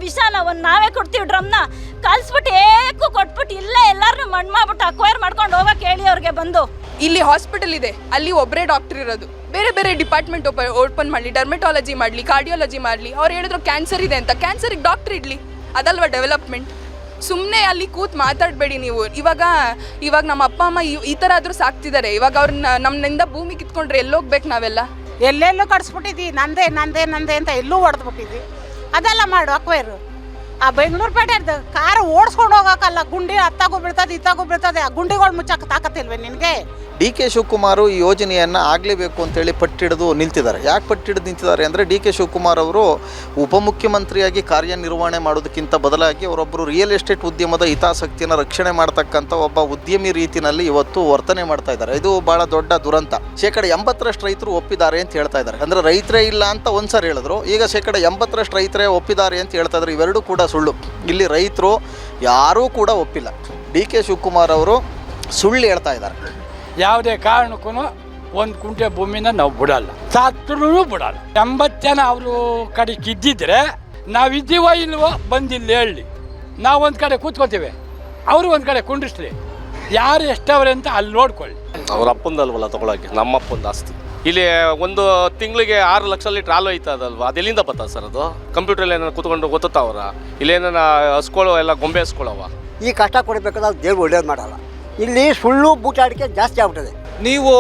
ವಿಷಾನ ಒಂದು ನಾವೇ ಕೊಡ್ತೀವಿ ಡ್ರಮ್ನ ಕಲ್ಸ್ಬಿಟ್ಟು ಏಕು ಕೊಟ್ಬಿಟ್ಟು ಇಲ್ಲೇ ಎಲ್ಲಾರನ್ನೂ ಮಣ್ಣು ಮಾಡ್ಬಿಟ್ಟು ಅಕ್ವೈರ್ ಮಾಡ್ಕೊಂಡು ಹೋಗಕ್ಕೆ ಹೇಳಿ ಅವ್ರಿಗೆ ಬಂದು. ಇಲ್ಲಿ ಹಾಸ್ಪಿಟಲ್ ಇದೆ, ಅಲ್ಲಿ ಒಬ್ಬರೇ ಡಾಕ್ಟರ್ ಇರೋದು. ಬೇರೆ ಬೇರೆ ಡಿಪಾರ್ಟ್ಮೆಂಟ್ ಓಪನ್ ಮಾಡಲಿ, ಡರ್ಮೆಟಾಲಜಿ ಮಾಡಲಿ, ಕಾರ್ಡಿಯಾಲಜಿ ಮಾಡಲಿ. ಅವ್ರು ಹೇಳಿದ್ರು ಕ್ಯಾನ್ಸರ್ ಇದೆ ಅಂತ, ಕ್ಯಾನ್ಸರಿಗೆ ಡಾಕ್ಟರ್ ಇಡಲಿ. ಅದಲ್ವಾ ಡೆವಲಪ್ಮೆಂಟ್? ಸುಮ್ಮನೆ ಅಲ್ಲಿ ಕೂತ್ ಮಾತಾಡಬೇಡಿ ನೀವು. ಇವಾಗ ನಮ್ಮ ಅಪ್ಪ ಅಮ್ಮ ಈ ಥರ ಆದರೂ ಸಾಕ್ತಿದ್ದಾರೆ. ಇವಾಗ ಅವ್ರನ್ನ ನಮ್ಮಿಂದ ಭೂಮಿ ಕಿತ್ಕೊಂಡ್ರೆ ಎಲ್ಲೋಗ್ಬೇಕು ನಾವೆಲ್ಲ? ಎಲ್ಲೆಲ್ಲೂ ಕಟ್ಸ್ಬಿಟ್ಟಿದ್ದಿ, ನಂದೇ ನಂದೇ ನಂದೇ ಅಂತ ಎಲ್ಲೂ ಹೊಡೆದ್ಬಿಟ್ಟಿದ್ದಿ. ಅದೆಲ್ಲ ಮಾಡು ಅಕ್ವೈರು. ಆ ಬೆಂಗಳೂರು ಪೇಟೆ ಕಾರ್ ಓಡಿಸ್ಕೊಂಡು ಹೋಗೋಕ್ಕಲ್ಲ, ಗುಂಡಿ ಅತ್ತಾಗೂ ಬೀಳ್ತದೆ ಇತ್ತಾಗೂ ಬೀಳ್ತದೆ. ಆ ಗುಂಡಿಗಳು ಮುಚ್ಚಕ್ಕೆ ತಾಕತ್ತಿಲ್ವೇ ನಿನಗೆ? ಡಿ ಕೆ ಶಿವಕುಮಾರ್ ಈ ಯೋಜನೆಯನ್ನು ಆಗಲೇಬೇಕು ಅಂತೇಳಿ ಪಟ್ಟಿಡಿದು ನಿಲ್ತಿದ್ದಾರೆ. ಯಾಕೆ ಪಟ್ಟಿಡಿದು ನಿಂತಿದ್ದಾರೆ ಅಂದರೆ, ಡಿ ಕೆ ಶಿವಕುಮಾರ್ ಅವರು ಉಪಮುಖ್ಯಮಂತ್ರಿಯಾಗಿ ಕಾರ್ಯನಿರ್ವಹಣೆ ಮಾಡೋದಕ್ಕಿಂತ ಬದಲಾಗಿ ಅವರೊಬ್ಬರು ರಿಯಲ್ ಎಸ್ಟೇಟ್ ಉದ್ಯಮದ ಹಿತಾಸಕ್ತಿಯನ್ನು ರಕ್ಷಣೆ ಮಾಡ್ತಕ್ಕಂಥ ಒಬ್ಬ ಉದ್ಯಮಿ ರೀತಿಯಲ್ಲಿ ಇವತ್ತು ವರ್ತನೆ ಮಾಡ್ತಾ ಇದ್ದಾರೆ. ಇದು ಭಾಳ ದೊಡ್ಡ ದುರಂತ. 80% ರೈತರು ಒಪ್ಪಿದ್ದಾರೆ ಅಂತ ಹೇಳ್ತಾ ಇದ್ದಾರೆ. ಅಂದರೆ ರೈತರೇ ಇಲ್ಲ ಅಂತ ಒಂದ್ಸರಿ ಹೇಳಿದ್ರು, ಈಗ 80% ರೈತರೇ ಒಪ್ಪಿದ್ದಾರೆ ಅಂತ ಹೇಳ್ತಾ ಇದ್ದಾರೆ. ಇವೆರಡೂ ಕೂಡ ಸುಳ್ಳು. ಇಲ್ಲಿ ರೈತರು ಯಾರೂ ಕೂಡ ಒಪ್ಪಿಲ್ಲ. ಡಿ ಕೆ ಶಿವಕುಮಾರ್ ಅವರು ಸುಳ್ಳು ಹೇಳ್ತಾ ಇದ್ದಾರೆ. ಯಾವುದೇ ಕಾರಣಕ್ಕೂ 1 ಕುಂಟೆ ಭೂಮಿನ ನಾವು ಬಿಡಲ್ಲ, ಸತ್ರೂ ಬಿಡಲ್ಲ. 80 ಜನ ಅವರು ಕಡೆ ಇದ್ದಿದ್ರೆ ನಾವಿದ್ದೀವೋ ಇಲ್ವೋ ಬಂದಿಲ್ಲ ಹೇಳಿ, ನಾವು ಒಂದು ಕಡೆ ಕೂತ್ಕೊತೀವಿ, ಅವರು ಒಂದು ಕಡೆ ಕುಂಡಿಸ್ಲಿ. ಯಾರು ಎಷ್ಟವ್ರೆ ಅಂತ ಅಲ್ಲಿ ನೋಡ್ಕೊಳ್ಳಿ. ಅವ್ರ ಅಪ್ಪಂದಲ್ವಲ್ಲ ತಗೊಳಕ್ಕೆ, ನಮ್ಮ ಅಪ್ಪಂದು ಆಸ್ತಿ. ಇಲ್ಲಿ ಒಂದು ತಿಂಗಳಿಗೆ 6 ಲಕ್ಷ ಲೀಟ್ರ್ ಹಾಲು ಹೋಯ್ತದಲ್ವ, ಅದೆಲ್ಲಿಂದ ಬರ್ತದೆ ಸರ್? ಅದು ಕಂಪ್ಯೂಟ್ರಲ್ಲಿ ಏನಾರು ಕೂತ್ಕೊಂಡು ಗೊತ್ತಾವ್ರ? ಇಲ್ಲೇನ ಹಸ್ಕೊಳ್ಳೋ ಎಲ್ಲ ಗೊಂಬೆ ಹಸ್ಕೊಳ್ಳೋವ? ಈ ಕಷ್ಟ ಕೊಡಬೇಕಾದ್ರೆ ದೇವ್ರು ಒಳ್ಳೇದು ಮಾಡಲ್ಲ. ಇಲ್ಲಿ ಸುಳ್ಳು ಬೂಟಾಡಿಕೆ ಜಾಸ್ತಿ ಆಗ್ಬಿಟ್ಟದೆ. ನೀವು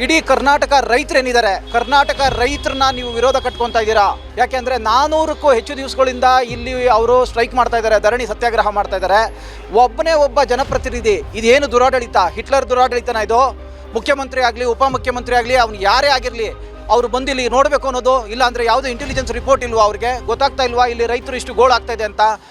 ಇಡೀ ಕರ್ನಾಟಕ ರೈತರೇನಿದ್ದಾರೆ, ಕರ್ನಾಟಕ ರೈತರನ್ನ ನೀವು ವಿರೋಧ ಕಟ್ಕೊತಾ ಇದ್ದೀರಾ. ಯಾಕೆಂದರೆ 400ಕ್ಕೂ ಹೆಚ್ಚು ದಿವಸಗಳಿಂದ ಇಲ್ಲಿ ಅವರು ಸ್ಟ್ರೈಕ್ ಮಾಡ್ತಾ ಇದ್ದಾರೆ, ಧರಣಿ ಸತ್ಯಾಗ್ರಹ ಮಾಡ್ತಾ ಇದ್ದಾರೆ. ಒಬ್ಬನೇ ಒಬ್ಬ ಜನಪ್ರತಿನಿಧಿ, ಇದೇನು ದುರಾಡಳಿತ? ಹಿಟ್ಲರ್ ದುರಾಡಳಿತನ ಇದು? ಮುಖ್ಯಮಂತ್ರಿ ಆಗಲಿ ಉಪಮುಖ್ಯಮಂತ್ರಿ ಆಗಲಿ ಅವ್ನು ಯಾರೇ ಆಗಿರಲಿ, ಅವರು ಬಂದಿಲ್ಲಿ ನೋಡಬೇಕು ಅನ್ನೋದು ಇಲ್ಲ ಅಂದರೆ ಯಾವುದೋ ಇಂಟೆಲಿಜೆನ್ಸ್ ರಿಪೋರ್ಟ್ ಇಲ್ವಾ? ಅವ್ರಿಗೆ ಗೊತ್ತಾಗ್ತಾ ಇಲ್ವಾ ಇಲ್ಲಿ ರೈತರು ಇಷ್ಟು ಗೋಳಾಗ್ತಾ ಇದೆ ಅಂತ?